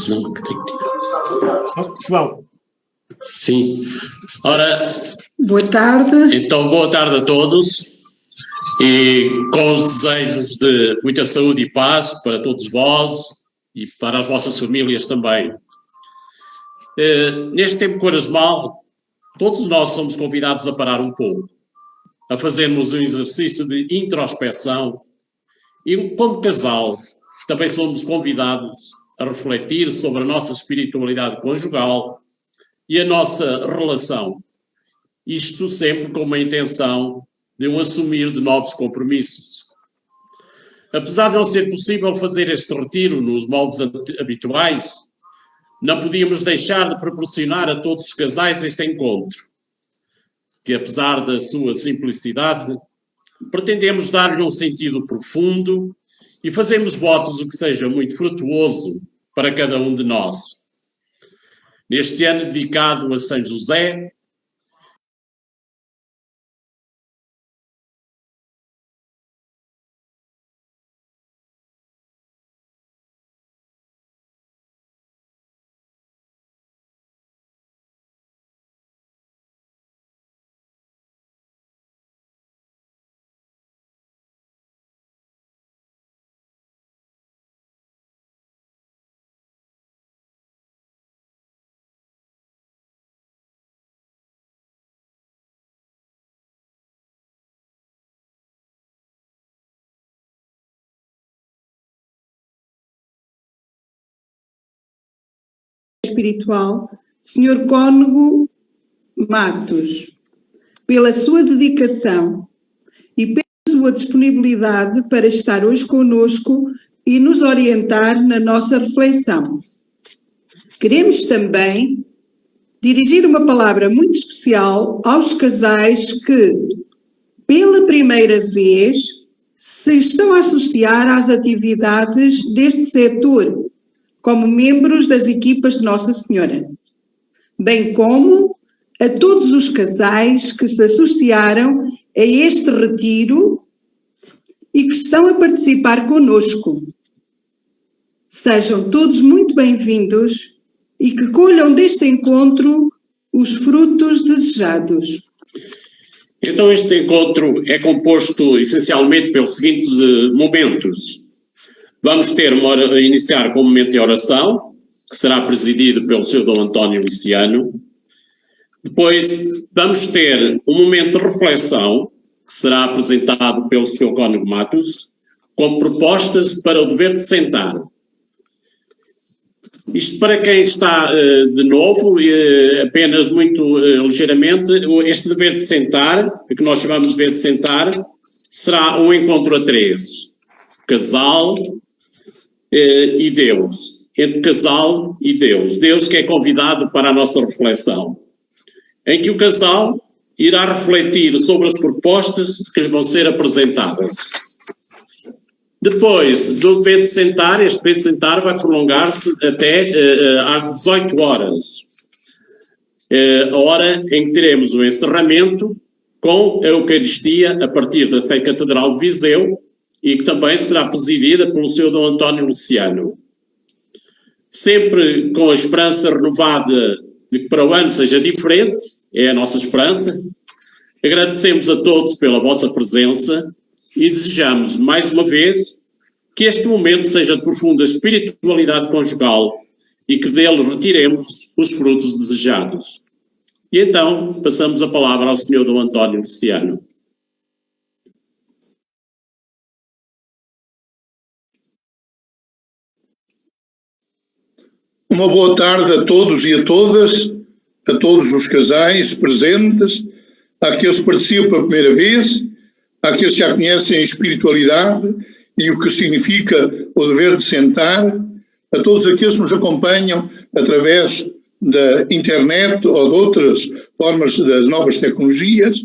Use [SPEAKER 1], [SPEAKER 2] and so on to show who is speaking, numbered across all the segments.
[SPEAKER 1] Não, que tem que tirar. João. Sim. Ora.
[SPEAKER 2] Boa tarde.
[SPEAKER 1] Então, boa tarde a todos. E com os desejos de muita saúde e paz para todos vós e para as vossas famílias também. Neste tempo quaresmal, todos nós somos convidados a parar um pouco, a fazermos um exercício de introspeção e, como casal, também somos convidados a refletir sobre a nossa espiritualidade conjugal e a nossa relação. Isto sempre com uma intenção de um assumir de novos compromissos. Apesar de não ser possível fazer este retiro nos moldes habituais, não podíamos deixar de proporcionar a todos os casais este encontro, que apesar da sua simplicidade, pretendemos dar-lhe um sentido profundo e fazemos votos o que seja muito frutuoso para cada um de nós. Neste ano dedicado a São José,
[SPEAKER 2] espiritual, Sr. Cônego Matos, pela sua dedicação e pela sua disponibilidade para estar hoje conosco e nos orientar na nossa reflexão. Queremos também dirigir uma palavra muito especial aos casais que, pela primeira vez, se estão a associar às atividades deste setor, como membros das equipas de Nossa Senhora, bem como a todos os casais que se associaram a este retiro e que estão a participar conosco. Sejam todos muito bem-vindos e que colham deste encontro os frutos desejados.
[SPEAKER 1] Então este encontro é composto essencialmente pelos seguintes momentos. Vamos iniciar com um momento de oração, que será presidido pelo Sr. Dom António Luciano. Depois vamos ter um momento de reflexão, que será apresentado pelo Sr. Cônego Matos, com propostas para o dever de sentar. Isto para quem está de novo, apenas muito ligeiramente, este dever de sentar, que nós chamamos de dever de sentar, será um encontro a três. Casal e Deus. Entre casal e Deus. Deus que é convidado para a nossa reflexão. Em que o casal irá refletir sobre as propostas que lhe vão ser apresentadas. Depois do dever de sentar, este dever de sentar vai prolongar-se até às 18 horas. A hora em que teremos o encerramento com a Eucaristia a partir da Sé Catedral de Viseu e que também será presidida pelo Sr. Dom António Luciano. Sempre com a esperança renovada de que para o ano seja diferente, é a nossa esperança. Agradecemos a todos pela vossa presença e desejamos, mais uma vez, que este momento seja de profunda espiritualidade conjugal e que dele retiremos os frutos desejados. E então, passamos a palavra ao Sr. Dom António Luciano.
[SPEAKER 3] Uma boa tarde a todos e a todas, a todos os casais presentes, àqueles que participam pela primeira vez, àqueles que já conhecem a espiritualidade e o que significa o dever de sentar, a todos aqueles que nos acompanham através da internet ou de outras formas das novas tecnologias,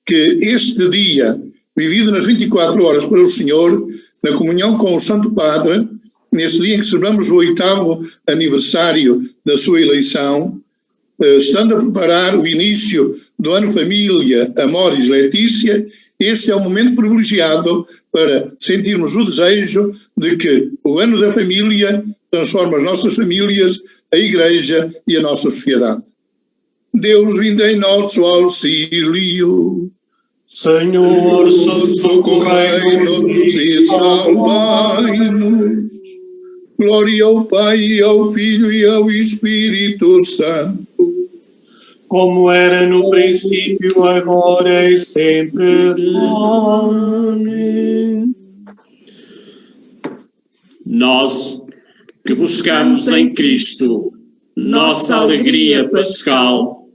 [SPEAKER 3] que este dia, vivido nas 24 horas para o Senhor, na comunhão com o Santo Padre, neste dia em que celebramos o 8º aniversário da sua eleição, estando a preparar o início do ano Família, Amoris Laetitia, este é um momento privilegiado para sentirmos o desejo de que o ano da família transforma as nossas famílias, a Igreja e a nossa sociedade. Deus, vinde em nosso auxílio.
[SPEAKER 4] Senhor,
[SPEAKER 3] socorrei-nos e salvai-nos. Glória ao Pai, e ao Filho e ao Espírito Santo.
[SPEAKER 4] como era no princípio, agora e sempre.
[SPEAKER 1] Amém. Nós que buscamos em Cristo nossa alegria pascal,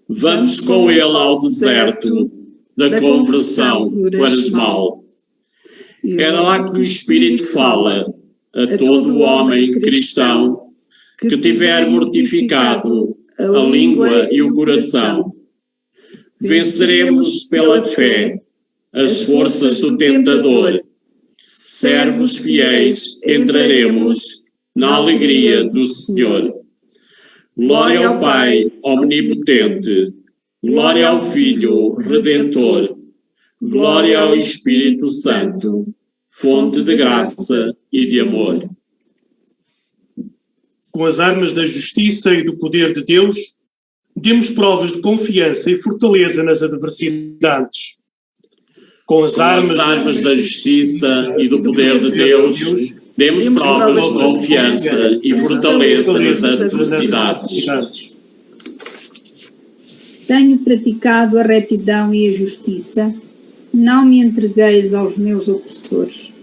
[SPEAKER 1] vamos com Ele ao deserto da conversão quaresmal. Era lá que o Espírito fala a todo o homem cristão que tiver mortificado a língua e o coração. Venceremos pela fé as forças do tentador. Servos fiéis, entraremos na alegria do Senhor. Glória ao Pai omnipotente, glória ao Filho redentor, glória ao Espírito Santo, fonte de graça e de amor.
[SPEAKER 4] Com as armas da justiça e do poder de Deus, demos provas de confiança e fortaleza nas adversidades. Com as armas
[SPEAKER 1] da justiça e do poder de Deus, demos provas de confiança e fortaleza nas adversidades.
[SPEAKER 5] Tenho praticado a retidão e a justiça, não me entregueis aos meus opressores.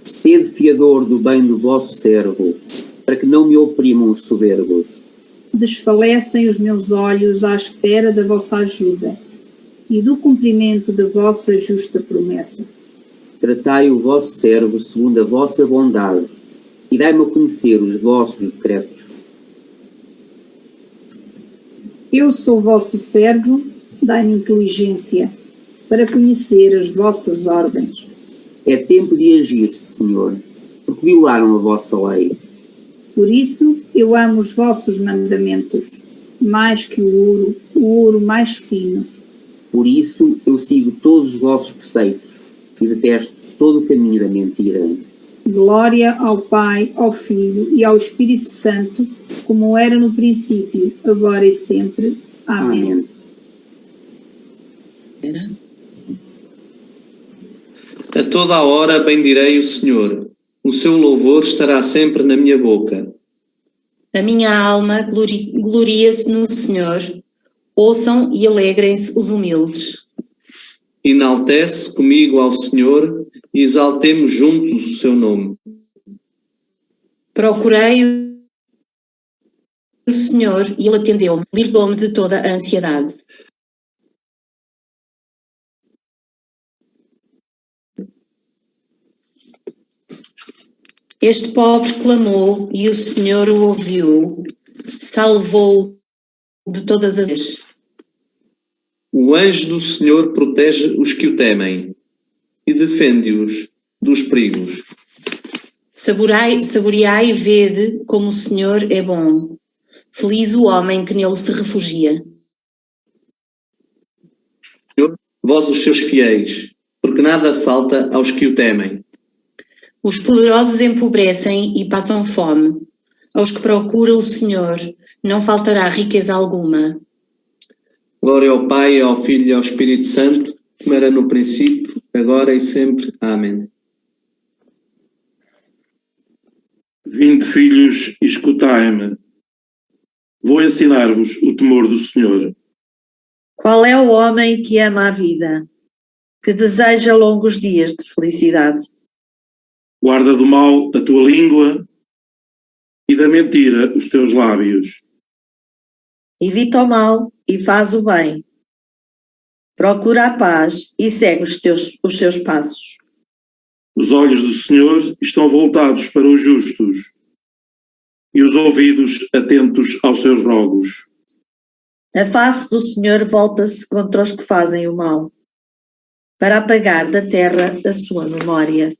[SPEAKER 6] Sede fiador do bem do vosso servo, para que não me oprimam os soberbos.
[SPEAKER 5] Desfalecem os meus olhos à espera da vossa ajuda e do cumprimento da vossa justa promessa.
[SPEAKER 6] Tratai o vosso servo segundo a vossa bondade e dai-me a conhecer os vossos decretos.
[SPEAKER 5] Eu sou vosso servo, dai-me inteligência para conhecer as vossas ordens.
[SPEAKER 6] É tempo de agir, Senhor, porque violaram a vossa lei.
[SPEAKER 5] Por isso eu amo os vossos mandamentos, mais que o ouro mais fino.
[SPEAKER 6] Por isso eu sigo todos os vossos preceitos e detesto todo o caminho da mentira.
[SPEAKER 5] Glória ao Pai, ao Filho e ao Espírito Santo, como era no princípio, agora e sempre. Amém.
[SPEAKER 7] A toda a hora bendirei o Senhor. O seu louvor estará sempre na minha boca.
[SPEAKER 8] A minha alma gloria-se no Senhor. Ouçam e alegrem-se os humildes.
[SPEAKER 7] Enaltece comigo ao Senhor e exaltemos juntos o seu nome.
[SPEAKER 8] Procurei o Senhor e Ele atendeu-me, livrou-me de toda a ansiedade. Este pobre clamou e o Senhor o ouviu, salvou-o de todas as vezes.
[SPEAKER 7] O anjo do Senhor protege os que o temem e defende-os dos perigos.
[SPEAKER 8] Saboreai e vede como o Senhor é bom. Feliz o homem que nele se refugia.
[SPEAKER 7] Senhor, vós os seus fiéis, porque nada falta aos que o temem.
[SPEAKER 8] Os poderosos empobrecem e passam fome. Aos que procuram o Senhor não faltará riqueza alguma.
[SPEAKER 7] Glória ao Pai, ao Filho e ao Espírito Santo, como era no princípio, agora e sempre. Amém.
[SPEAKER 9] Vinde, filhos, e escutai-me. Vou ensinar-vos o temor do Senhor.
[SPEAKER 10] Qual é o homem que ama a vida, que deseja longos dias de felicidade?
[SPEAKER 9] Guarda do mal a tua língua e da mentira os teus lábios.
[SPEAKER 10] Evita o mal e faz o bem. Procura a paz e segue os seus passos.
[SPEAKER 9] Os olhos do Senhor estão voltados para os justos e os ouvidos atentos aos seus rogos.
[SPEAKER 10] A face do Senhor volta-se contra os que fazem o mal, para apagar da terra a sua memória.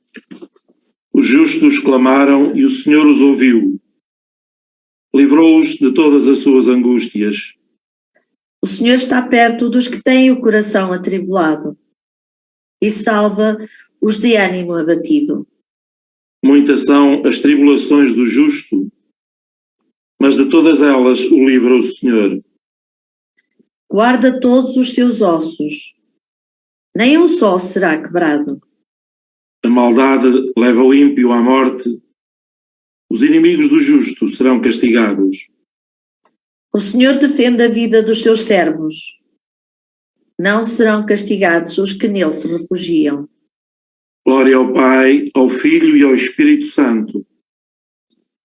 [SPEAKER 9] Os justos clamaram e o Senhor os ouviu. Livrou-os de todas as suas angústias.
[SPEAKER 10] O Senhor está perto dos que têm o coração atribulado e salva os de ânimo abatido.
[SPEAKER 9] Muitas são as tribulações do justo, mas de todas elas o livra o Senhor.
[SPEAKER 10] Guarda todos os seus ossos, nem um só será quebrado.
[SPEAKER 9] A maldade leva o ímpio à morte, os inimigos do justo serão castigados.
[SPEAKER 10] O Senhor defende a vida dos seus servos. Não serão castigados os que nele se refugiam.
[SPEAKER 9] Glória ao Pai, ao Filho e ao Espírito Santo,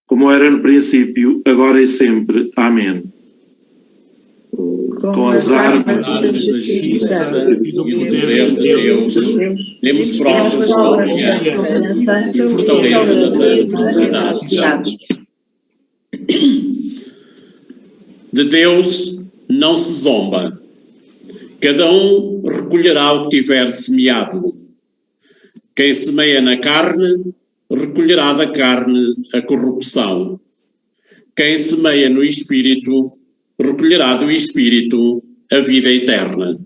[SPEAKER 9] como era no princípio, agora e sempre. Amém.
[SPEAKER 10] Com as armas
[SPEAKER 1] da justiça e do poder de Deus, demos provas de confiança e fortaleza nas adversidades. De Deus não se zomba. Cada um recolherá o que tiver semeado. Quem semeia na carne, recolherá da carne a corrupção. Quem semeia no Espírito, recolherá do Espírito a vida eterna.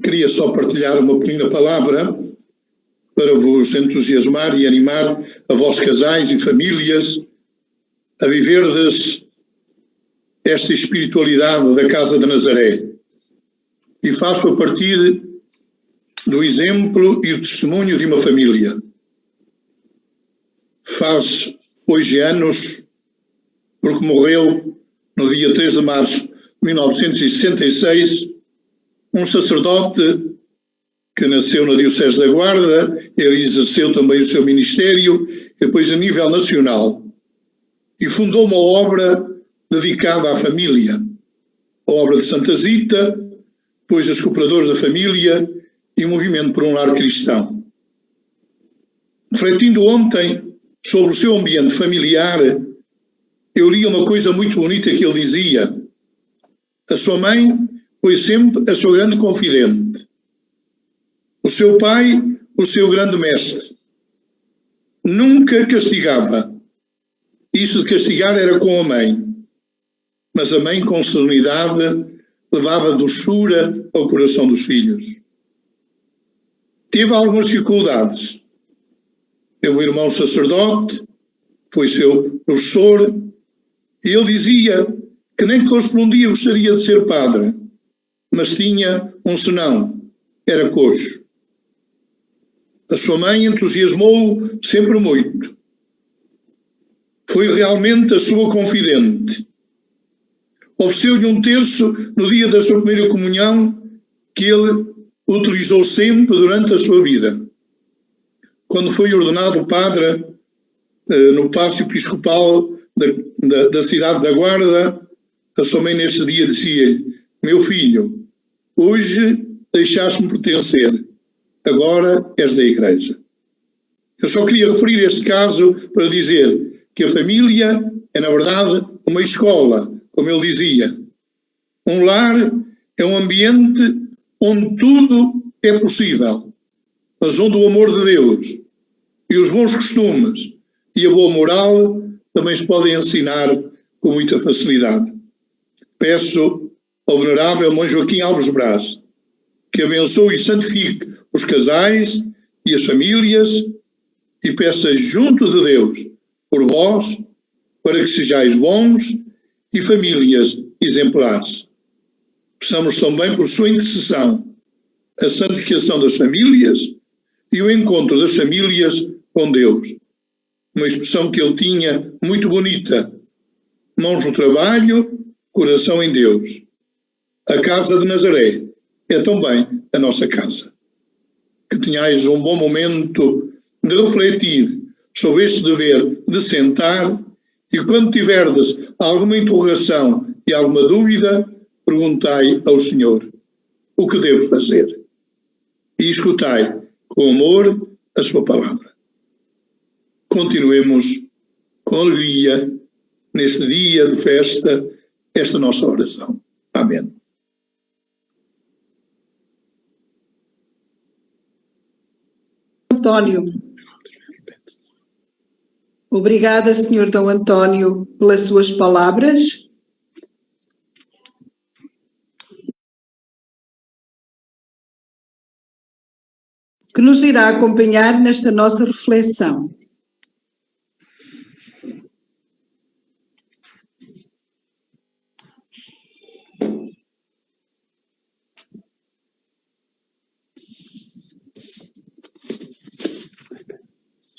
[SPEAKER 3] Queria só partilhar uma pequena palavra para vos entusiasmar e animar a vós casais e famílias a viverdes esta espiritualidade da Casa de Nazaré. E faço a partir do exemplo e do testemunho de uma família. Faz hoje anos, porque morreu no dia 3 de março de 1966, um sacerdote que nasceu na Diocese da Guarda. Ele exerceu também o seu ministério, depois a nível nacional, e fundou uma obra dedicada à família, a obra de Santa Zita, depois as Cooperadores da Família e o Movimento por um Lar Cristão. Refletindo ontem sobre o seu ambiente familiar, eu li uma coisa muito bonita que ele dizia. A sua mãe foi sempre a sua grande confidente. O seu pai, o seu grande mestre. Nunca castigava. Isso de castigar era com a mãe. Mas a mãe, com serenidade, levava doçura ao coração dos filhos. Teve algumas dificuldades. Teve um irmão sacerdote, foi seu professor, e ele dizia que nem que fosse por um dia gostaria de ser padre, mas tinha um senão, era coxo. A sua mãe entusiasmou-o sempre muito. Foi realmente a sua confidente. Ofereceu-lhe um terço no dia da sua primeira comunhão, que ele utilizou sempre durante a sua vida. Quando foi ordenado padre no Palácio Episcopal da cidade da Guarda, a sua mãe nesse dia dizia-lhe: meu filho, hoje deixaste-me pertencer, agora és da Igreja. Eu só queria referir este caso para dizer que a família é, na verdade, uma escola, como ele dizia. Um lar é um ambiente onde tudo é possível, mas onde o amor de Deus e os bons costumes e a boa moral também se podem ensinar com muita facilidade. Peço ao venerável Mãe Joaquim Alves Braz que abençoe e santifique os casais e as famílias, e peça junto de Deus por vós, para que sejais bons e famílias exemplares. Peçamos também por sua intercessão a santificação das famílias e o encontro das famílias com Deus. Uma expressão que ele tinha muito bonita. mãos no trabalho, coração em Deus. A casa de Nazaré é também a nossa casa. Que tenhais um bom momento de refletir sobre este dever de sentar e quando tiverdes alguma interrogação e alguma dúvida, perguntai ao Senhor o que devo fazer e escutai com amor a sua palavra. Continuemos com alegria neste dia de festa esta nossa oração. Amém.
[SPEAKER 2] António. Obrigada, Sr. Dom António, pelas suas palavras. Que nos irá acompanhar nesta nossa reflexão.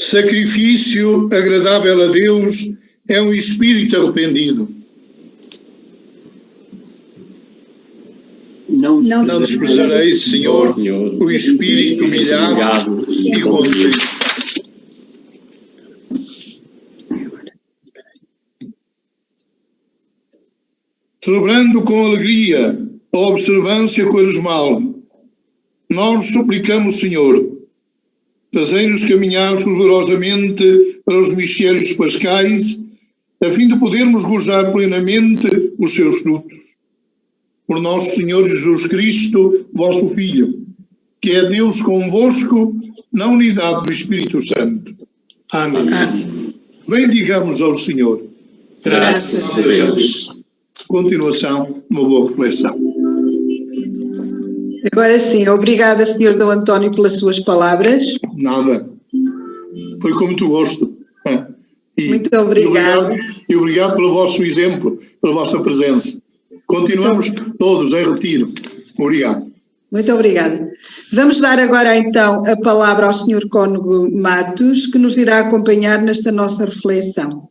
[SPEAKER 3] Sacrifício agradável a Deus é um espírito arrependido.
[SPEAKER 6] Não
[SPEAKER 3] desprezareis, Senhor, o espírito humilhado e contrito. Celebrando com alegria a observância quaresmal, nós suplicamos, Senhor, fazei-nos caminhar fervorosamente para os mistérios pascais, a fim de podermos gozar plenamente os seus frutos. Por nosso Senhor Jesus Cristo, vosso Filho, que é Deus convosco, na unidade do Espírito Santo.
[SPEAKER 4] Amém.
[SPEAKER 3] Bendigamos ao Senhor.
[SPEAKER 4] Graças a Deus.
[SPEAKER 3] Continuação, uma boa reflexão.
[SPEAKER 2] Agora sim, obrigada, Sr. Dom António, pelas suas palavras.
[SPEAKER 3] Nada. Foi com muito gosto.
[SPEAKER 2] Muito obrigado.
[SPEAKER 3] E obrigado pelo vosso exemplo, pela vossa presença. Continuamos todos em retiro. Obrigado.
[SPEAKER 2] Muito obrigada. Vamos dar agora então a palavra ao Sr. Cônego Matos, que nos irá acompanhar nesta nossa reflexão.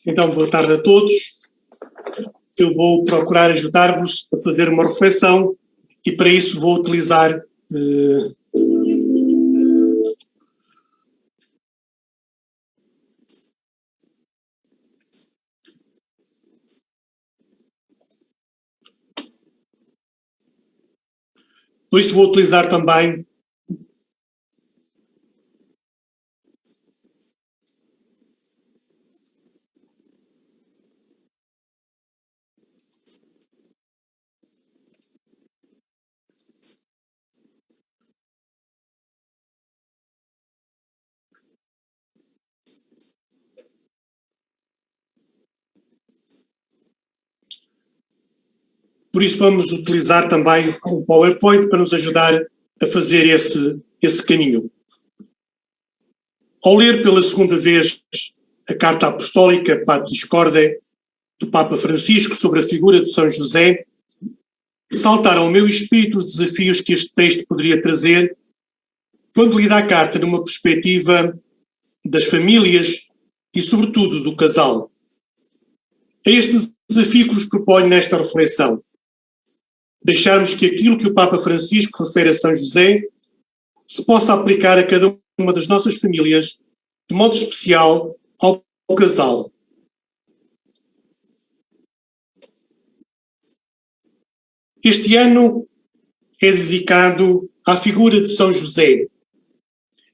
[SPEAKER 4] Então, boa tarde a todos. Eu vou procurar ajudar-vos a fazer uma reflexão e para isso vou utilizar por isso vou utilizar também vamos utilizar também o PowerPoint para nos ajudar a fazer esse caminho. Ao ler pela segunda vez a Carta Apostólica Patris Corde do Papa Francisco sobre a figura de São José, saltaram ao meu espírito os desafios que este texto poderia trazer quando li a carta numa perspectiva das famílias e, sobretudo, do casal. É este desafio que vos proponho nesta reflexão. Deixarmos que aquilo que o Papa Francisco refere a São José se possa aplicar a cada uma das nossas famílias, de modo especial ao casal. Este ano é dedicado à figura de São José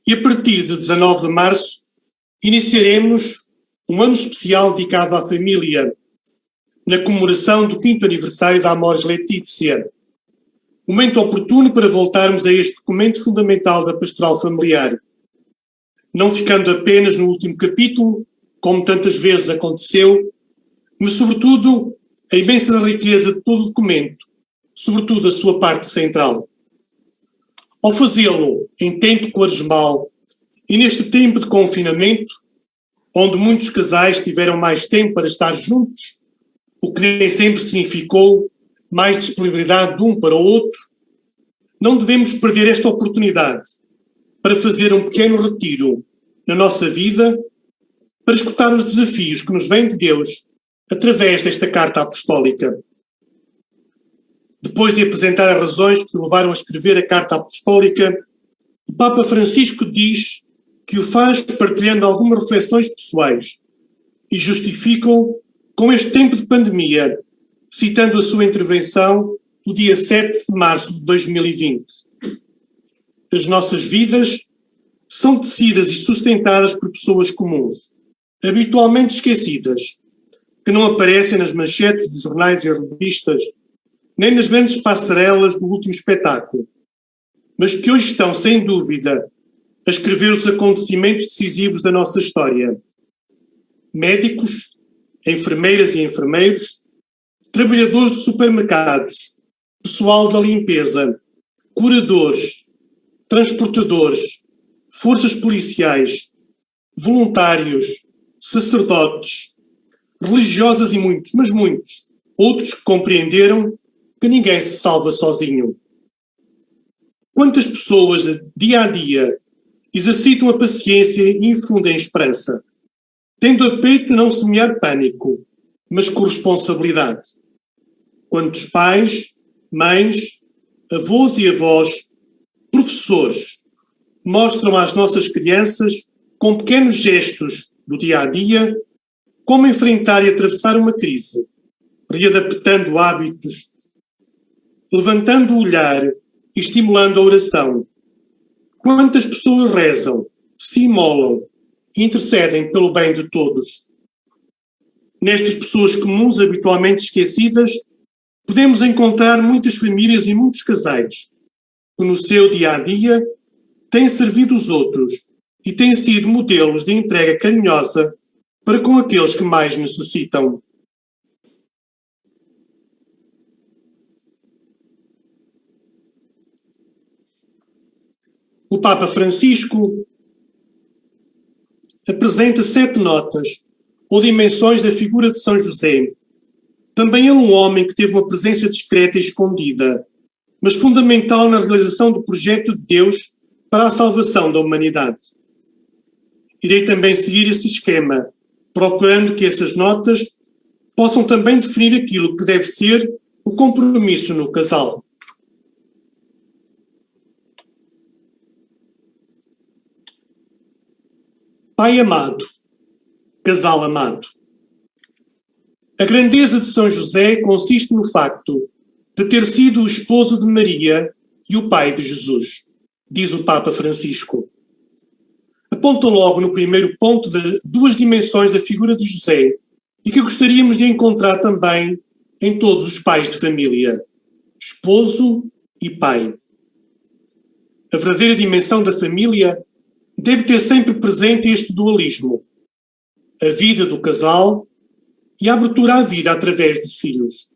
[SPEAKER 4] e a partir de 19 de março iniciaremos um ano especial dedicado à família, na comemoração do 5º aniversário da Amoris Laetitia. Momento oportuno para voltarmos a este documento fundamental da pastoral familiar, não ficando apenas no último capítulo, como tantas vezes aconteceu, mas sobretudo a imensa riqueza de todo o documento, sobretudo a sua parte central. Ao fazê-lo em tempo quaresmal e neste tempo de confinamento, onde muitos casais tiveram mais tempo para estar juntos, o que nem sempre significou mais disponibilidade de um para o outro, não devemos perder esta oportunidade para fazer um pequeno retiro na nossa vida, para escutar os desafios que nos vêm de Deus através desta carta apostólica. Depois de apresentar as razões que o levaram a escrever a carta apostólica, o Papa Francisco diz que o faz partilhando algumas reflexões pessoais e justifica-o com este tempo de pandemia, citando a sua intervenção do dia 7 de março de 2020. As nossas vidas são tecidas e sustentadas por pessoas comuns, habitualmente esquecidas, que não aparecem nas manchetes dos jornais e revistas, nem nas grandes passarelas do último espetáculo, mas que hoje estão, sem dúvida, a escrever os acontecimentos decisivos da nossa história. Médicos, enfermeiras e enfermeiros, trabalhadores de supermercados, pessoal da limpeza, curadores, transportadores, forças policiais, voluntários, sacerdotes, religiosas e muitos, mas muitos, outros que compreenderam que ninguém se salva sozinho. Quantas pessoas, dia a dia, exercitam a paciência e infundem esperança, tendo a peito não semear pânico, mas corresponsabilidade. Quantos pais, mães, avós e avós, professores, mostram às nossas crianças, com pequenos gestos do dia a dia, como enfrentar e atravessar uma crise, readaptando hábitos, levantando o olhar e estimulando a oração. Quantas pessoas rezam, se imolam e intercedem pelo bem de todos. Nestas pessoas comuns, habitualmente esquecidas, podemos encontrar muitas famílias e muitos casais que no seu dia a dia têm servido os outros e têm sido modelos de entrega carinhosa para com aqueles que mais necessitam. O Papa Francisco apresenta 7 notas ou dimensões da figura de São José. Também ele um homem que teve uma presença discreta e escondida, mas fundamental na realização do projeto de Deus para a salvação da humanidade. Irei também seguir esse esquema, procurando que essas notas possam também definir aquilo que deve ser o compromisso no casal. Pai amado, casal amado. A grandeza de São José consiste no facto de ter sido o esposo de Maria e o pai de Jesus, diz o Papa Francisco. Aponta logo no primeiro ponto de 2 dimensões da figura de José e que gostaríamos de encontrar também em todos os pais de família, esposo e pai. A verdadeira dimensão da família deve ter sempre presente este dualismo, a vida do casal e a abertura à vida através dos filhos.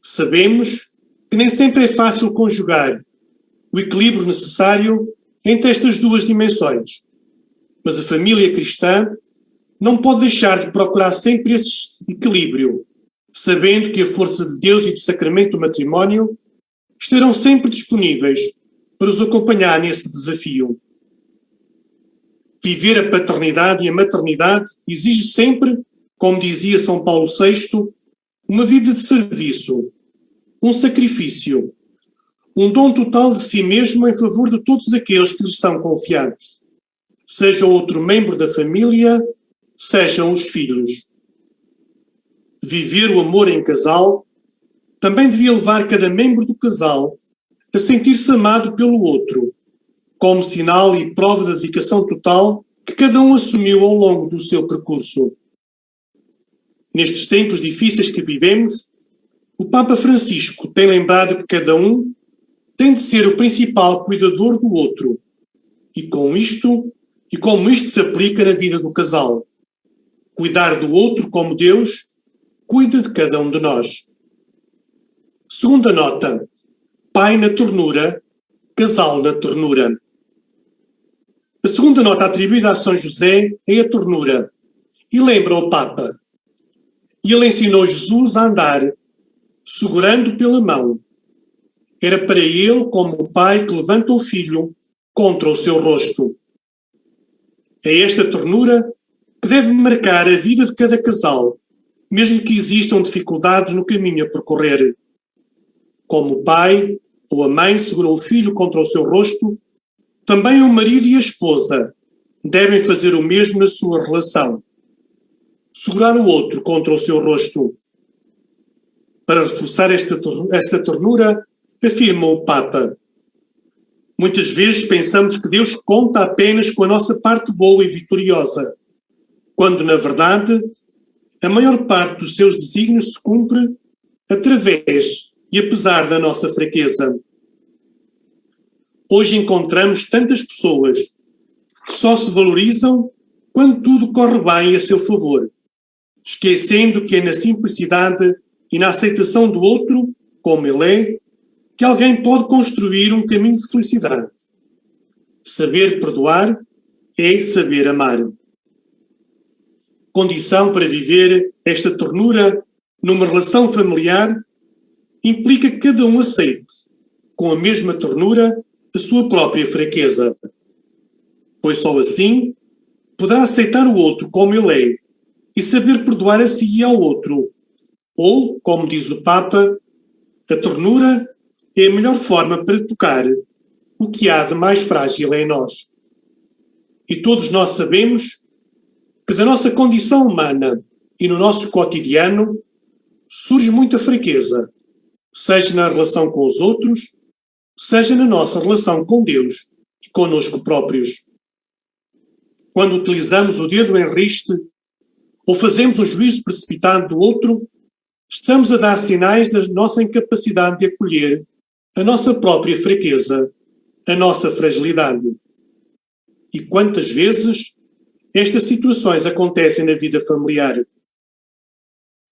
[SPEAKER 4] Sabemos que nem sempre é fácil conjugar o equilíbrio necessário entre estas 2 dimensões, mas a família cristã não pode deixar de procurar sempre esse equilíbrio, sabendo que a força de Deus e do sacramento do matrimónio estarão sempre disponíveis para os acompanhar nesse desafio. Viver a paternidade e a maternidade exige sempre, como dizia São Paulo VI, uma vida de serviço, um sacrifício, um dom total de si mesmo em favor de todos aqueles que lhes são confiados, seja outro membro da família, sejam os filhos. Viver o amor em casal também devia levar cada membro do casal a sentir-se amado pelo outro, como sinal e prova da dedicação total que cada um assumiu ao longo do seu percurso. Nestes tempos difíceis que vivemos, o Papa Francisco tem lembrado que cada um tem de ser o principal cuidador do outro, e como isto se aplica na vida do casal. Cuidar do outro como Deus cuida de cada um de nós. Segunda nota: pai na ternura, casal na ternura. A segunda nota atribuída a São José é a ternura, e lembra o Papa. Ele ensinou Jesus a andar, segurando pela mão. Era para ele como o pai que levanta o filho contra o seu rosto. É esta ternura que deve marcar a vida de cada casal, mesmo que existam dificuldades no caminho a percorrer. Como o pai ou a mãe seguram o filho contra o seu rosto, também o marido e a esposa devem fazer o mesmo na sua relação. Segurar o outro contra o seu rosto. Para reforçar esta ternura, afirma o Papa: muitas vezes pensamos que Deus conta apenas com a nossa parte boa e vitoriosa, quando, na verdade, a maior parte dos seus desígnios se cumpre através e apesar da nossa fraqueza. Hoje encontramos tantas pessoas que só se valorizam quando tudo corre bem a seu favor, esquecendo que é na simplicidade e na aceitação do outro, como ele é, que alguém pode construir um caminho de felicidade. Saber perdoar é saber amar. Condição para viver esta ternura numa relação familiar implica que cada um aceite, com a mesma ternura, a sua própria fraqueza. Pois só assim poderá aceitar o outro como ele é e saber perdoar a si e ao outro. Ou, como diz o Papa, a ternura é a melhor forma para tocar o que há de mais frágil em nós. E todos nós sabemos que da nossa condição humana e no nosso cotidiano surge muita fraqueza, seja na relação com os outros, seja na nossa relação com Deus e conosco próprios. Quando utilizamos o dedo em riste ou fazemos um juízo precipitado do outro, estamos a dar sinais da nossa incapacidade de acolher a nossa própria fraqueza, a nossa fragilidade. E quantas vezes estas situações acontecem na vida familiar?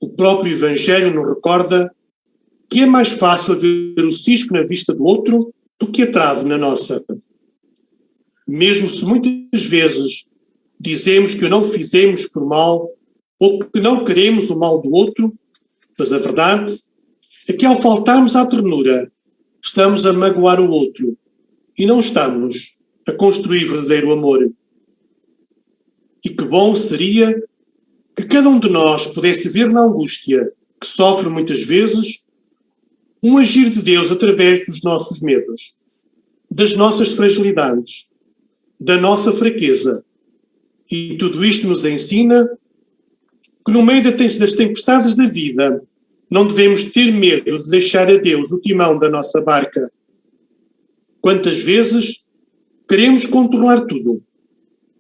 [SPEAKER 4] O próprio Evangelho nos recorda que é mais fácil ver o cisco na vista do outro do que a trave na nossa. Mesmo se muitas vezes dizemos que o não fizemos por mal ou que não queremos o mal do outro, mas a verdade é que ao faltarmos à ternura, estamos a magoar o outro e não estamos a construir verdadeiro amor. E que bom seria que cada um de nós pudesse ver na angústia que sofre muitas vezes um agir de Deus através dos nossos medos, das nossas fragilidades, da nossa fraqueza. E tudo isto nos ensina que no meio das tempestades da vida não devemos ter medo de deixar a Deus o timão da nossa barca. Quantas vezes queremos controlar tudo,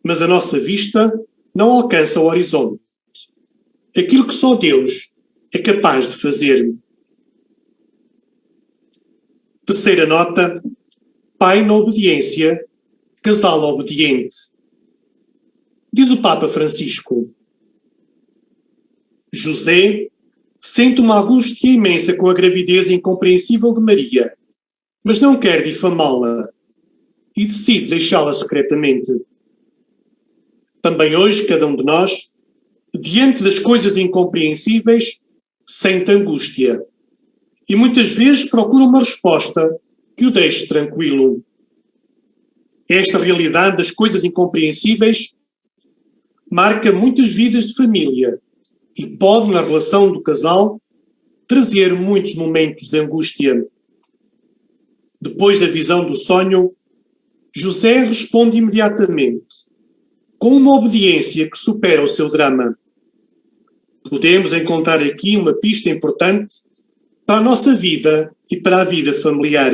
[SPEAKER 4] mas a nossa vista não alcança o horizonte. Aquilo que só Deus é capaz de fazer. Terceira nota: pai na obediência, casal obediente. Diz o Papa Francisco: José sente uma angústia imensa com a gravidez incompreensível de Maria, mas não quer difamá-la e decide deixá-la secretamente. Também hoje, cada um de nós, diante das coisas incompreensíveis, sente angústia e muitas vezes procura uma resposta que o deixe tranquilo. Esta realidade das coisas incompreensíveis marca muitas vidas de família e pode, na relação do casal, trazer muitos momentos de angústia. Depois da visão do sonho, José responde imediatamente, com uma obediência que supera o seu drama. Podemos encontrar aqui uma pista importante para a nossa vida e para a vida familiar.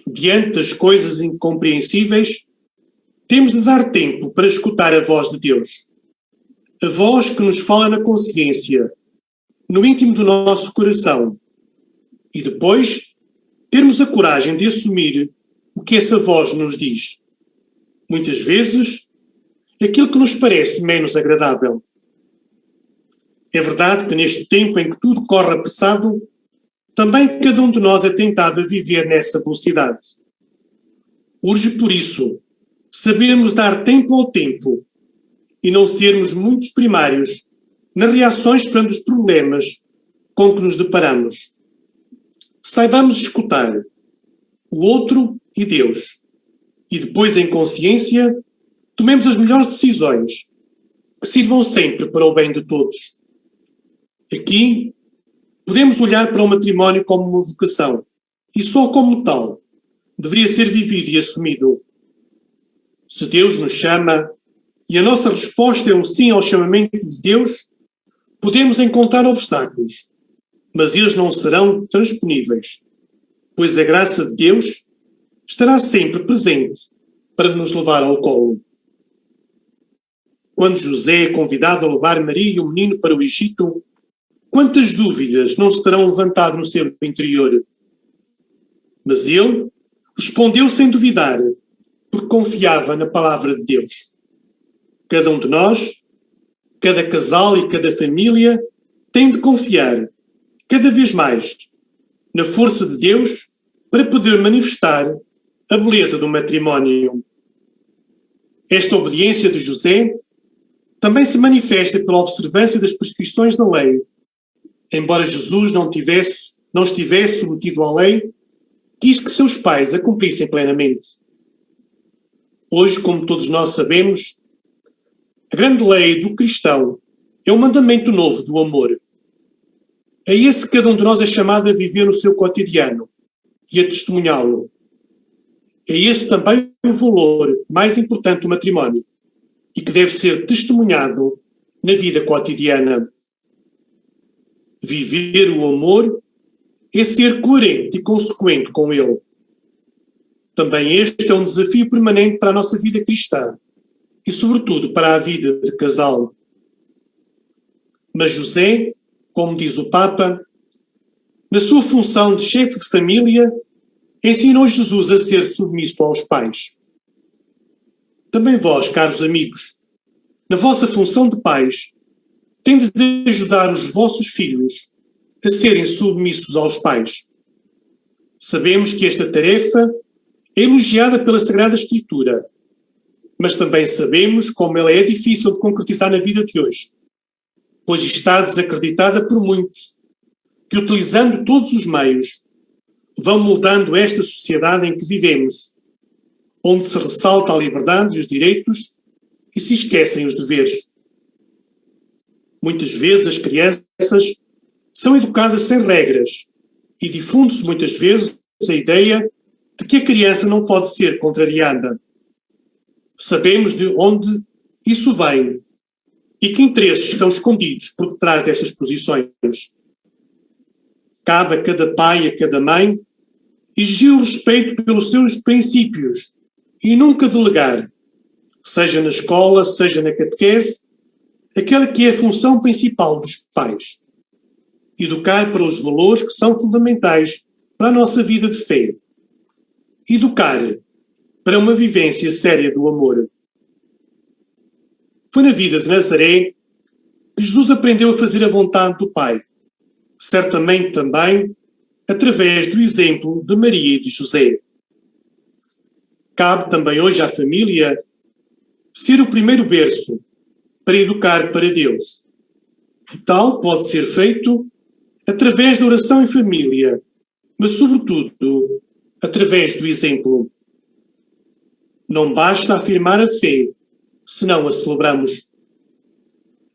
[SPEAKER 4] Diante das coisas incompreensíveis, temos de dar tempo para escutar a voz de Deus. A voz que nos fala na consciência, no íntimo do nosso coração. E depois, termos a coragem de assumir o que essa voz nos diz. Muitas vezes, aquilo que nos parece menos agradável. É verdade que neste tempo em que tudo corre apressado, também cada um de nós é tentado a viver nessa velocidade. Urge, por isso, sabermos dar tempo ao tempo e não sermos muitos primários nas reações perante os problemas com que nos deparamos. Saibamos escutar o outro e Deus, e depois, em consciência, tomemos as melhores decisões, que sirvam sempre para o bem de todos. Aqui, podemos olhar para o matrimónio como uma vocação, e só como tal deveria ser vivido e assumido. Se Deus nos chama e a nossa resposta é um sim ao chamamento de Deus, podemos encontrar obstáculos, mas eles não serão transponíveis, pois a graça de Deus estará sempre presente para nos levar ao colo. Quando José é convidado a levar Maria e o menino para o Egito, quantas dúvidas não se terão levantado no seu interior? Mas ele respondeu sem duvidar, porque confiava na palavra de Deus. Cada um de nós, cada casal e cada família tem de confiar, cada vez mais, na força de Deus para poder manifestar a beleza do matrimónio. Esta obediência de José também se manifesta pela observância das prescrições da lei. Embora Jesus não estivesse submetido à lei, quis que seus pais a cumprissem plenamente. Hoje, como todos nós sabemos, a grande lei do cristão é o mandamento novo do amor. É esse que cada um de nós é chamado a viver no seu cotidiano e a testemunhá-lo. É esse também o valor mais importante do matrimónio e que deve ser testemunhado na vida cotidiana. Viver o amor é ser coerente e consequente com ele. Também este é um desafio permanente para a nossa vida cristã e, sobretudo, para a vida de casal. Mas José, como diz o Papa, na sua função de chefe de família, ensinou Jesus a ser submisso aos pais. Também vós, caros amigos, na vossa função de pais, tendes de ajudar os vossos filhos a serem submissos aos pais. Sabemos que esta tarefa é elogiada pela Sagrada Escritura, mas também sabemos como ela é difícil de concretizar na vida de hoje, pois está desacreditada por muitos, que utilizando todos os meios, vão moldando esta sociedade em que vivemos, onde se ressalta a liberdade e os direitos e se esquecem os deveres. Muitas vezes as crianças são educadas sem regras e difunde-se muitas vezes a ideia de que a criança não pode ser contrariada. Sabemos de onde isso vem e que interesses estão escondidos por detrás dessas posições. Cabe a cada pai e a cada mãe exigir o respeito pelos seus princípios e nunca delegar, seja na escola, seja na catequese, aquela que é a função principal dos pais. Educar para os valores que são fundamentais para a nossa vida de fé. Educar para uma vivência séria do amor. Foi na vida de Nazaré que Jesus aprendeu a fazer a vontade do Pai, certamente também através do exemplo de Maria e de José. Cabe também hoje à família ser o primeiro berço para educar para Deus. E tal pode ser feito através da oração em família, mas sobretudo através do exemplo. Não basta afirmar a fé, se não a celebramos.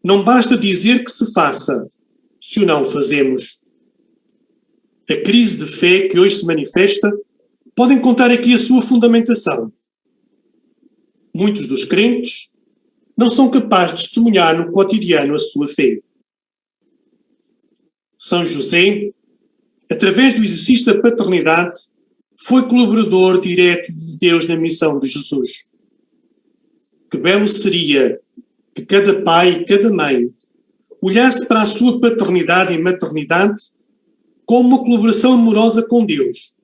[SPEAKER 4] Não basta dizer que se faça, se o não fazemos. A crise de fé que hoje se manifesta pode encontrar aqui a sua fundamentação. Muitos dos crentes não são capazes de testemunhar no cotidiano a sua fé. São José, através do exercício da paternidade, foi colaborador direto de Deus na missão de Jesus. Que belo seria que cada pai e cada mãe olhasse para a sua paternidade e maternidade como uma colaboração amorosa com Deus,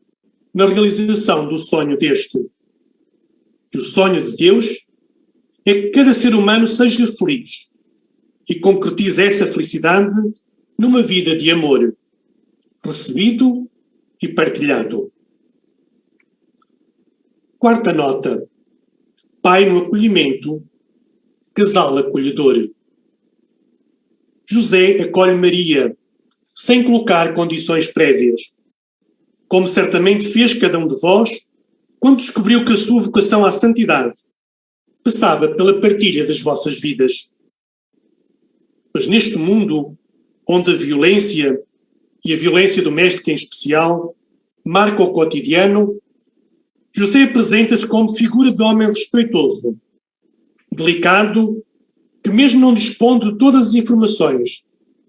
[SPEAKER 4] na realização do sonho deste. E o sonho de Deus é que cada ser humano seja feliz e concretize essa felicidade numa vida de amor, recebido e partilhado. Quarta nota. Pai no acolhimento, casal acolhedor. José acolhe Maria, sem colocar condições prévias, como certamente fez cada um de vós quando descobriu que a sua vocação à santidade passava pela partilha das vossas vidas. Mas neste mundo, onde a violência, e a violência doméstica em especial, marca o cotidiano, José apresenta-se como figura de homem respeitoso, delicado, que mesmo não dispondo de todas as informações,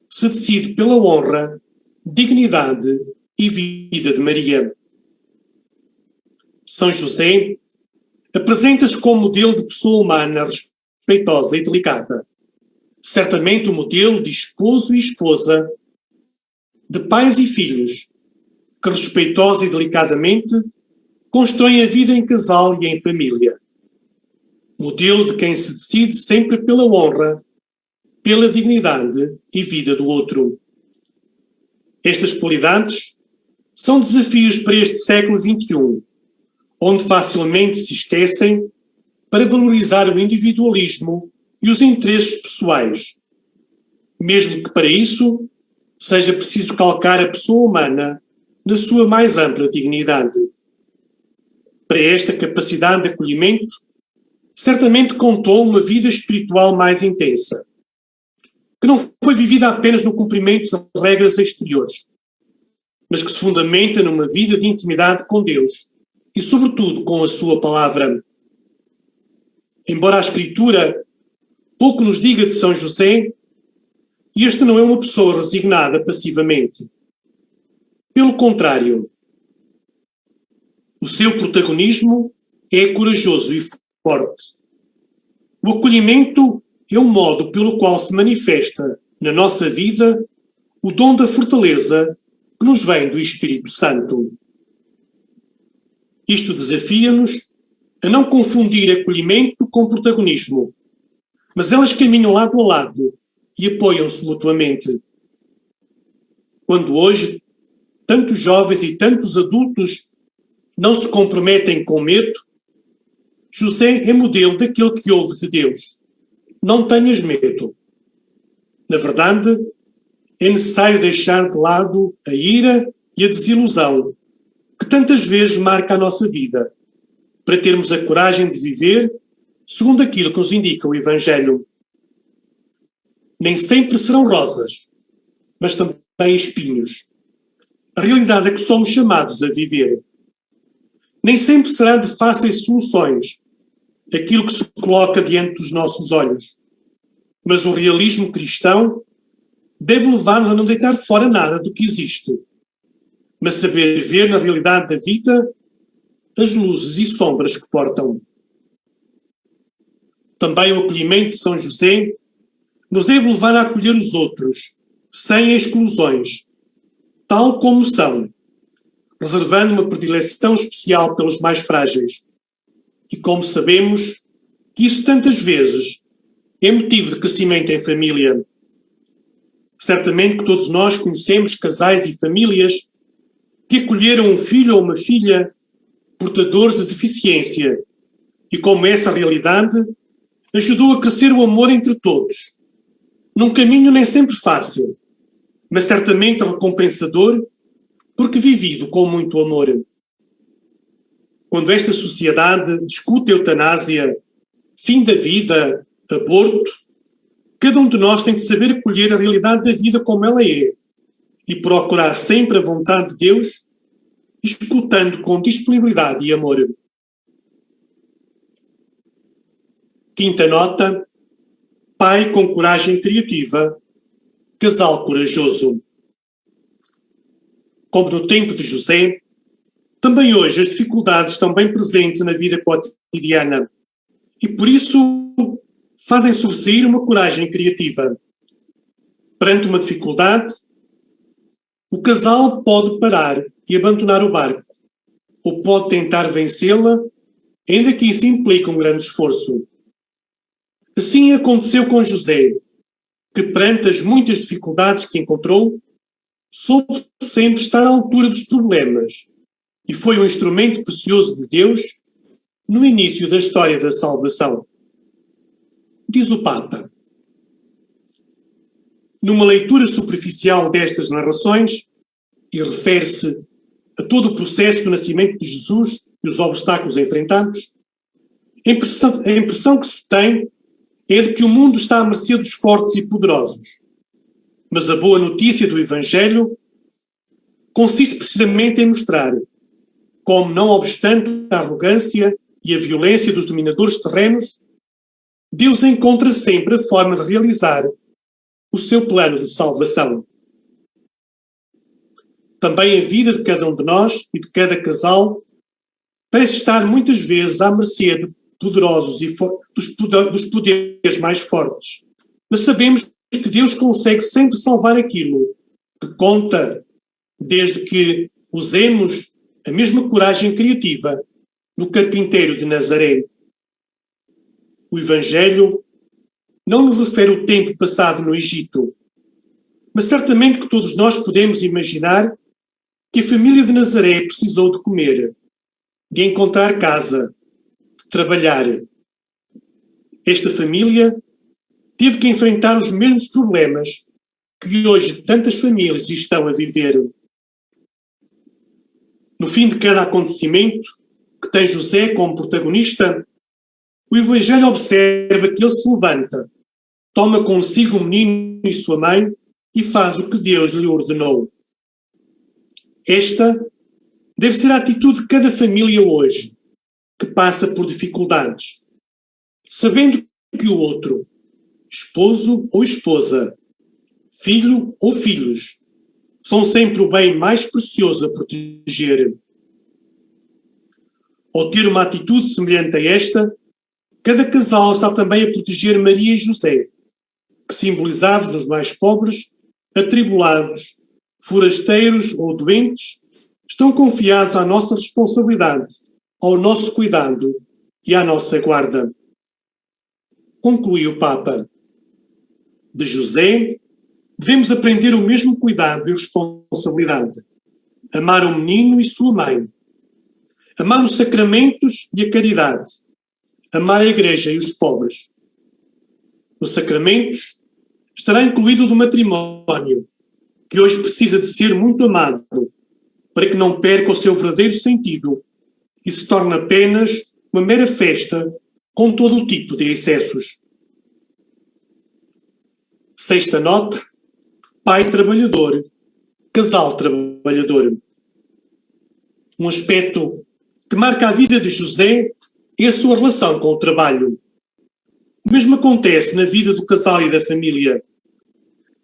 [SPEAKER 4] se decide pela honra, dignidade e vida de Maria. São José apresenta-se como modelo de pessoa humana respeitosa e delicada. Certamente o modelo de esposo e esposa, de pais e filhos, que respeitosa e delicadamente constroem a vida em casal e em família. Modelo de quem se decide sempre pela honra, pela dignidade e vida do outro. Estas qualidades são desafios para este século XXI, onde facilmente se esquecem para valorizar o individualismo e os interesses pessoais, mesmo que para isso seja preciso calcar a pessoa humana na sua mais ampla dignidade. Para esta capacidade de acolhimento, certamente contou uma vida espiritual mais intensa, que não foi vivida apenas no cumprimento de regras exteriores, mas que se fundamenta numa vida de intimidade com Deus e, sobretudo, com a sua palavra. Embora a Escritura pouco nos diga de São José, este não é uma pessoa resignada passivamente. Pelo contrário, o seu protagonismo é corajoso e forte. O acolhimento é um modo pelo qual se manifesta na nossa vida o dom da fortaleza que nos vem do Espírito Santo. Isto desafia-nos a não confundir acolhimento com protagonismo, mas elas caminham lado a lado e apoiam-se mutuamente. Quando hoje tantos jovens e tantos adultos não se comprometem com medo, José é modelo daquele que ouve de Deus. Não tenhas medo. Na verdade, é necessário deixar de lado a ira e a desilusão que tantas vezes marca a nossa vida, para termos a coragem de viver segundo aquilo que nos indica o Evangelho. Nem sempre serão rosas, mas também espinhos. A realidade é que somos chamados a viver. Nem sempre será de fáceis soluções aquilo que se coloca diante dos nossos olhos, mas o realismo cristão deve levar-nos a não deitar fora nada do que existe, mas saber ver na realidade da vida as luzes e sombras que portam. Também o acolhimento de São José nos deve levar a acolher os outros, sem exclusões, tal como são, reservando uma predileção especial pelos mais frágeis. E como sabemos que isso tantas vezes é motivo de crescimento em família. Certamente que todos nós conhecemos casais e famílias que acolheram um filho ou uma filha portadores de deficiência e como essa realidade ajudou a crescer o amor entre todos, num caminho nem sempre fácil, mas certamente recompensador porque vivido com muito amor. Quando esta sociedade discute eutanásia, fim da vida, aborto, cada um de nós tem de saber acolher a realidade da vida como ela é e procurar sempre a vontade de Deus, escutando com disponibilidade e amor. Quinta nota: pai com coragem criativa, casal corajoso. Como no tempo de José, também hoje as dificuldades estão bem presentes na vida cotidiana e por isso fazem sobressair uma coragem criativa. Perante uma dificuldade, o casal pode parar e abandonar o barco, ou pode tentar vencê-la, ainda que isso implique um grande esforço. Assim aconteceu com José, que perante as muitas dificuldades que encontrou, soube sempre estar à altura dos problemas e foi um instrumento precioso de Deus no início da história da salvação. Diz o Papa: numa leitura superficial destas narrações, e refere-se a todo o processo do nascimento de Jesus e os obstáculos enfrentados, a impressão que se tem é de que o mundo está à mercê dos fortes e poderosos, Mas a boa notícia do Evangelho consiste precisamente em mostrar como, não obstante a arrogância e a violência dos dominadores terrenos, Deus encontra sempre a forma de realizar o seu plano de salvação. Também a vida de cada um de nós e de cada casal parece estar muitas vezes à mercê de poderosos e dos poderes mais fortes. Mas sabemos que Deus consegue sempre salvar aquilo que conta, desde que usemos a mesma coragem criativa do carpinteiro de Nazaré. O Evangelho não nos refere o tempo passado no Egito, mas certamente que todos nós podemos imaginar que a família de Nazaré precisou de comer, de encontrar casa, de trabalhar. Esta família teve que enfrentar os mesmos problemas que hoje tantas famílias estão a viver. No fim de cada acontecimento, que tem José como protagonista, o Evangelho observa que ele se levanta, toma consigo o menino e sua mãe e faz o que Deus lhe ordenou. Esta deve ser a atitude de cada família hoje, que passa por dificuldades, sabendo que o outro, esposo ou esposa, filho ou filhos, são sempre o bem mais precioso a proteger. Ao ter uma atitude semelhante a esta, cada casal está também a proteger Maria e José, que, simbolizados nos mais pobres, atribulados, forasteiros ou doentes, estão confiados à nossa responsabilidade, ao nosso cuidado e à nossa guarda. Conclui o Papa. De José, devemos aprender o mesmo cuidado e responsabilidade. Amar o menino e sua mãe. Amar os sacramentos e a caridade. Amar a Igreja e os pobres. Nos sacramentos estará incluído o do matrimónio, que hoje precisa de ser muito amado, para que não perca o seu verdadeiro sentido e se torne apenas uma mera festa com todo o tipo de excessos. Sexta nota: pai trabalhador, casal trabalhador. Um aspecto que marca a vida de José é a sua relação com o trabalho. O mesmo acontece na vida do casal e da família.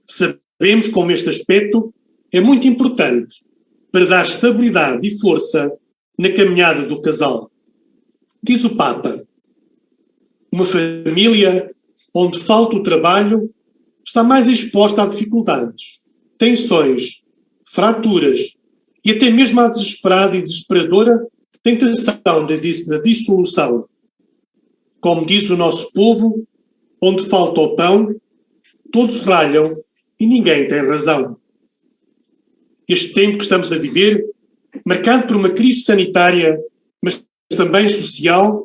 [SPEAKER 4] Sabemos como este aspecto é muito importante para dar estabilidade e força na caminhada do casal. Diz o Papa: uma família onde falta o trabalho está mais exposta a dificuldades, tensões, fraturas e até mesmo à desesperada e desesperadora tentação da dissolução. Como diz o nosso povo, onde falta o pão, todos ralham e ninguém tem razão. Este tempo que estamos a viver, marcado por uma crise sanitária, mas também social,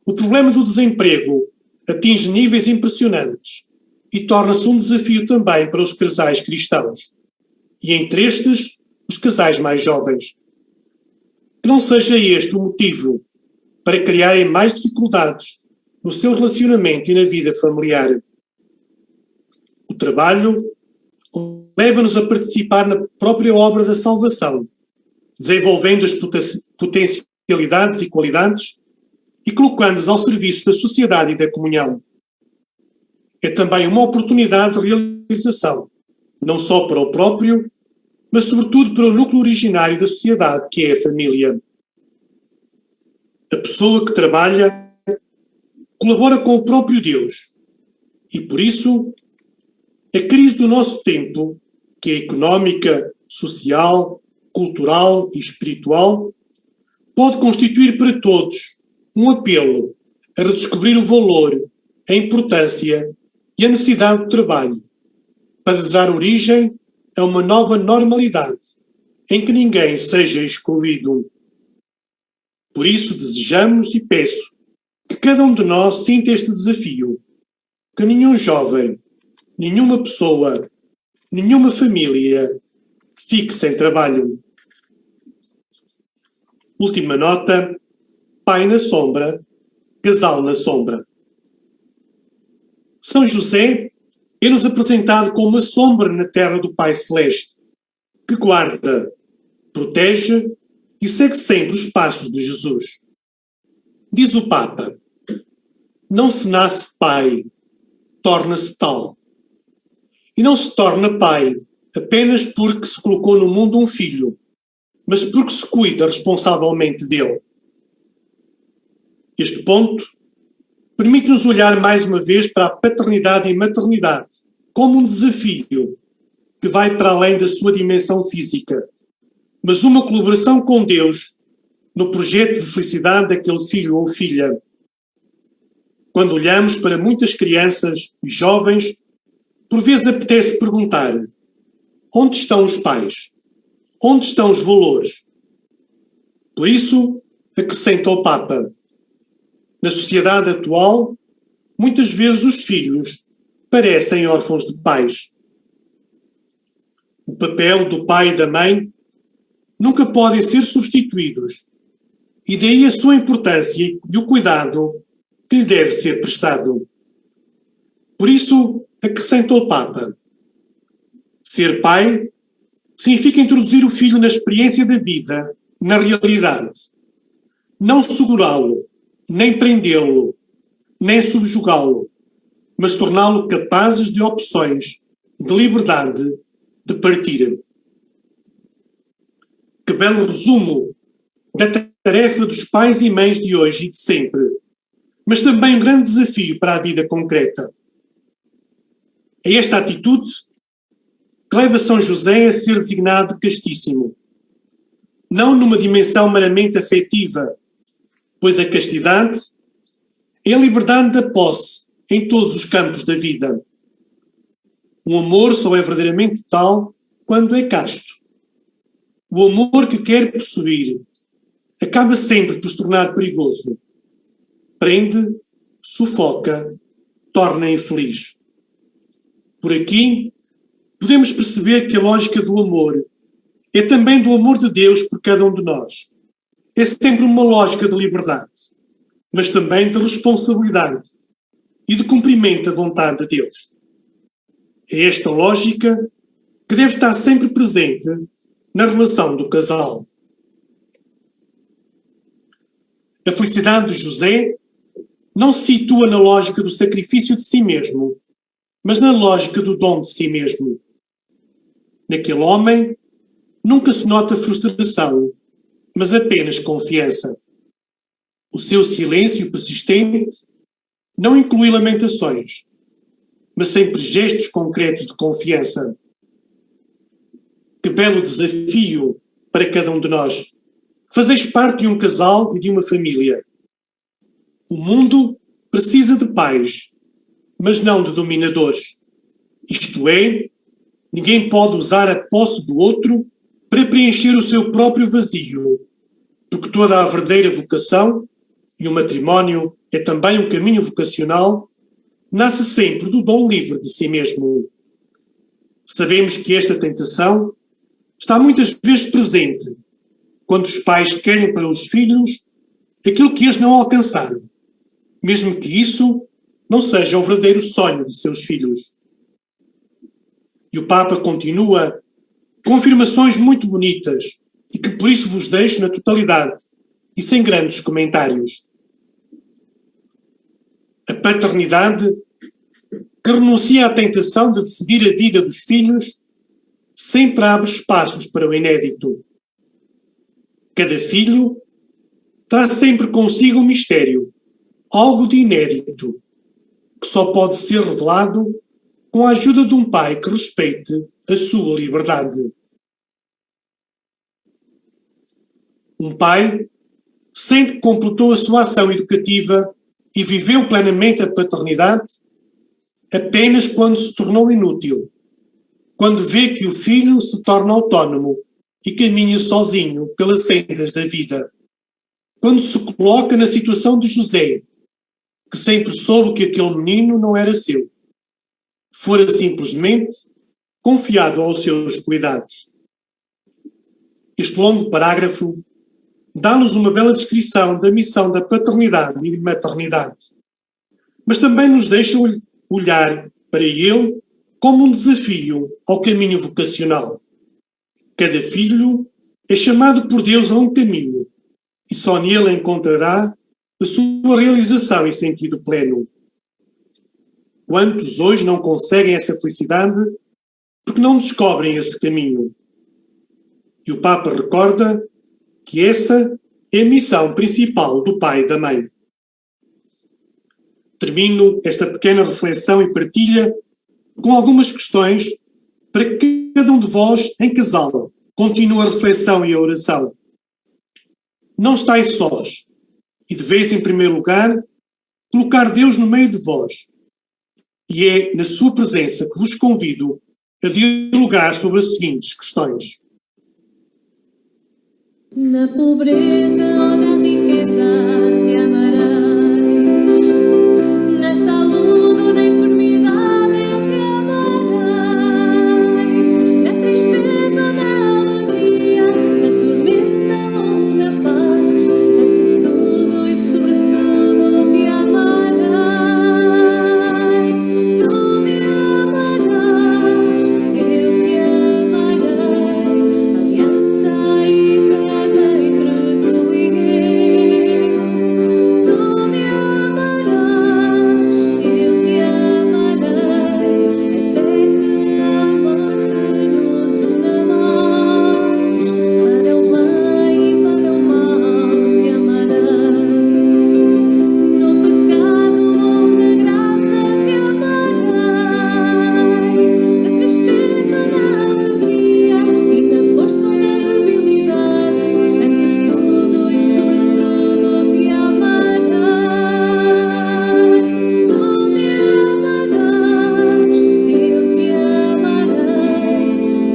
[SPEAKER 4] o problema do desemprego atinge níveis impressionantes e torna-se um desafio também para os casais cristãos. E entre estes, os casais mais jovens. Que não seja este o motivo para criarem mais dificuldades no seu relacionamento e na vida familiar. O trabalho leva-nos a participar na própria obra da salvação, desenvolvendo as potencialidades e qualidades e colocando-os ao serviço da sociedade e da comunhão. É também uma oportunidade de realização, não só para o próprio, mas sobretudo para o núcleo originário da sociedade, que é a família. A pessoa que trabalha colabora com o próprio Deus e, por isso, a crise do nosso tempo, que é económica, social, cultural e espiritual, pode constituir para todos um apelo a redescobrir o valor, a importância e a necessidade do trabalho, para dar origem a uma nova normalidade, em que ninguém seja excluído. Por isso desejamos e peço que cada um de nós sinta este desafio, que nenhum jovem, nenhuma pessoa, nenhuma família fique sem trabalho. Última nota: pai na sombra, casal na sombra. São José é-nos apresentado como uma sombra na terra do Pai Celeste, que guarda, protege e segue sempre os passos de Jesus. Diz o Papa: não se nasce pai, torna-se tal. E não se torna pai apenas porque se colocou no mundo um filho, mas porque se cuida responsavelmente dele. Este ponto permite-nos olhar mais uma vez para a paternidade e maternidade como um desafio que vai para além da sua dimensão física, mas uma colaboração com Deus no projeto de felicidade daquele filho ou filha. Quando olhamos para muitas crianças e jovens, por vezes apetece perguntar: onde estão os pais? Onde estão os valores? Por isso, acrescenta o Papa, na sociedade atual, muitas vezes os filhos parecem órfãos de pais. O papel do pai e da mãe nunca podem ser substituídos, e daí a sua importância e o cuidado que lhe deve ser prestado. Por isso, acrescenta o Papa, ser pai significa introduzir o filho na experiência da vida, na realidade. Não segurá-lo, nem prendê-lo, nem subjugá-lo, mas torná-lo capazes de opções, de liberdade, de partir. Que belo resumo da tarefa dos pais e mães de hoje e de sempre, mas também um grande desafio para a vida concreta. É esta atitude que leva São José a ser designado castíssimo, não numa dimensão meramente afetiva, pois a castidade é a liberdade da posse em todos os campos da vida. O amor só é verdadeiramente tal quando é casto. O amor que quer possuir acaba sempre por se tornar perigoso. Prende, sufoca, torna infeliz. Por aqui, podemos perceber que a lógica do amor é também do amor de Deus por cada um de nós. É sempre uma lógica de liberdade, mas também de responsabilidade e de cumprimento da vontade de Deus. É esta lógica que deve estar sempre presente na relação do casal. A felicidade de José não se situa na lógica do sacrifício de si mesmo, mas na lógica do dom de si mesmo. Naquele homem nunca se nota frustração, mas apenas confiança. O seu silêncio persistente não inclui lamentações, mas sempre gestos concretos de confiança. Que belo desafio para cada um de nós. Fazeis parte de um casal e de uma família. O mundo precisa de pais, mas não de dominadores. Isto é, ninguém pode usar a posse do outro para preencher o seu próprio vazio, porque toda a verdadeira vocação, e o matrimónio é também um caminho vocacional, nasce sempre do dom livre de si mesmo. Sabemos que esta tentação está muitas vezes presente quando os pais querem para os filhos aquilo que eles não alcançaram, mesmo que isso não seja o verdadeiro sonho de seus filhos. E o Papa continua com afirmações muito bonitas e que por isso vos deixo na totalidade e sem grandes comentários. A paternidade que renuncia à tentação de decidir a vida dos filhos sempre abre espaços para o inédito. Cada filho traz sempre consigo um mistério, algo de inédito, que só pode ser revelado com a ajuda de um pai que respeite a sua liberdade. Um pai sente que completou a sua ação educativa e viveu plenamente a paternidade apenas quando se tornou inútil, quando vê que o filho se torna autónomo e caminha sozinho pelas sendas da vida, quando se coloca na situação de José, que sempre soube que aquele menino não era seu, fora simplesmente confiado aos seus cuidados. Este longo parágrafo dá-nos uma bela descrição da missão da paternidade e maternidade, mas também nos deixa olhar para ele como um desafio ao caminho vocacional. Cada filho é chamado por Deus a um caminho e só nele encontrará a sua realização e sentido pleno. Quantos hoje não conseguem essa felicidade porque não descobrem esse caminho? E o Papa recorda que essa é a missão principal do pai e da mãe. Termino esta pequena reflexão e partilha com algumas questões para que cada um de vós, em casal, continue a reflexão e a oração. Não estáis sós e deveis, em primeiro lugar, colocar Deus no meio de vós. E é na sua presença que vos convido a dialogar sobre as seguintes questões.
[SPEAKER 11] Na pobreza ou na riqueza te amarás, na saúde ou na enfermidade eu te amarei, na tristeza ou na alegria, na tormenta ou na paz, ante tudo e sobretudo te amarei. Tu me amarás, eu te amarei, aliança eterna entre tu e eu. Tu me amarás, eu te amarei, até que a morte nos una mais. Para o bem e para o mal te amarei, no pecado ou na graça te amarei, na tristeza ou na alegria e na força ou na debilidade, ante tudo e sobretudo te amarei. Tu me amarás, eu te amarei,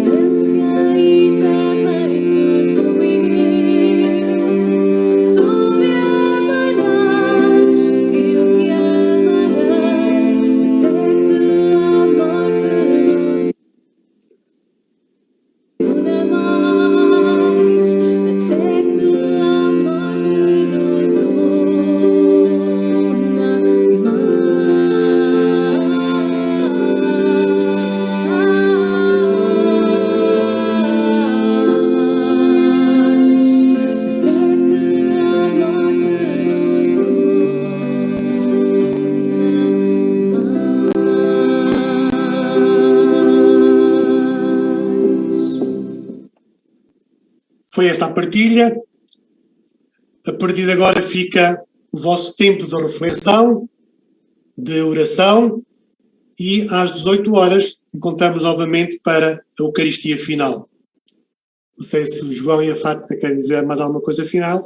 [SPEAKER 11] ânsia eterna entre tu e eu. Tu me amarás, eu te amarei, até que a morte nos una mais, até que a morte nos una
[SPEAKER 4] Foi esta a partilha. A partir de agora fica o vosso tempo de reflexão, de oração, e às 18 horas encontramos novamente para a Eucaristia final. Não sei se o João e a Fátima querem dizer mais alguma coisa final.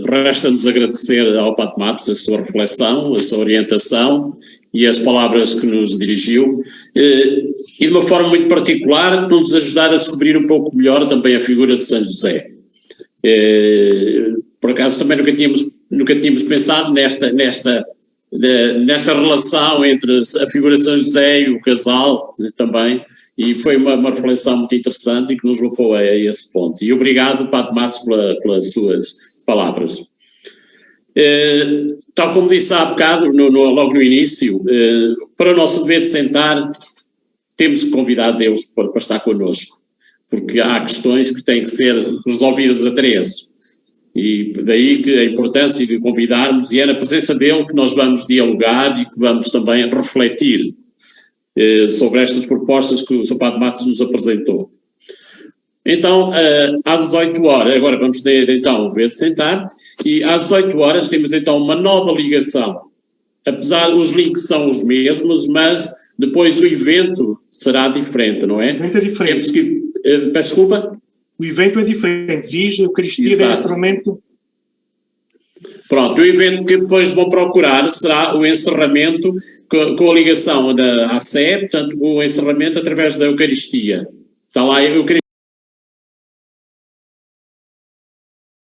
[SPEAKER 1] Resta-nos agradecer ao Padre Matos a sua reflexão, a sua orientação e as palavras que nos dirigiu, e de uma forma muito particular nos ajudar a descobrir um pouco melhor também a figura de São José. Por acaso também nunca tínhamos pensado nesta relação entre a figura de São José e o casal também, e foi uma reflexão muito interessante e que nos levou a esse ponto. E obrigado, Padre Matos, pelas suas palavras. Tal como disse há bocado, logo no início, para o nosso dever de sentar, temos que convidar Deus para estar connosco, porque há questões que têm que ser resolvidas a três. E daí que a importância de convidarmos, e é na presença dele que nós vamos dialogar e que vamos também refletir sobre estas propostas que o Sr. Padre Matos nos apresentou. Então, às 18 horas, agora vamos ter então o dever de sentar, e às 18 horas temos então uma nova ligação. Apesar os links são os mesmos, mas depois o evento será diferente, não é?
[SPEAKER 4] O evento é diferente.
[SPEAKER 1] Temos que, peço desculpa?
[SPEAKER 4] O evento é diferente, diz Eucaristia de encerramento.
[SPEAKER 1] Pronto, o evento que depois vão procurar será o encerramento com a ligação à Sé, portanto, o encerramento através da Eucaristia. Está lá a Eucaristia.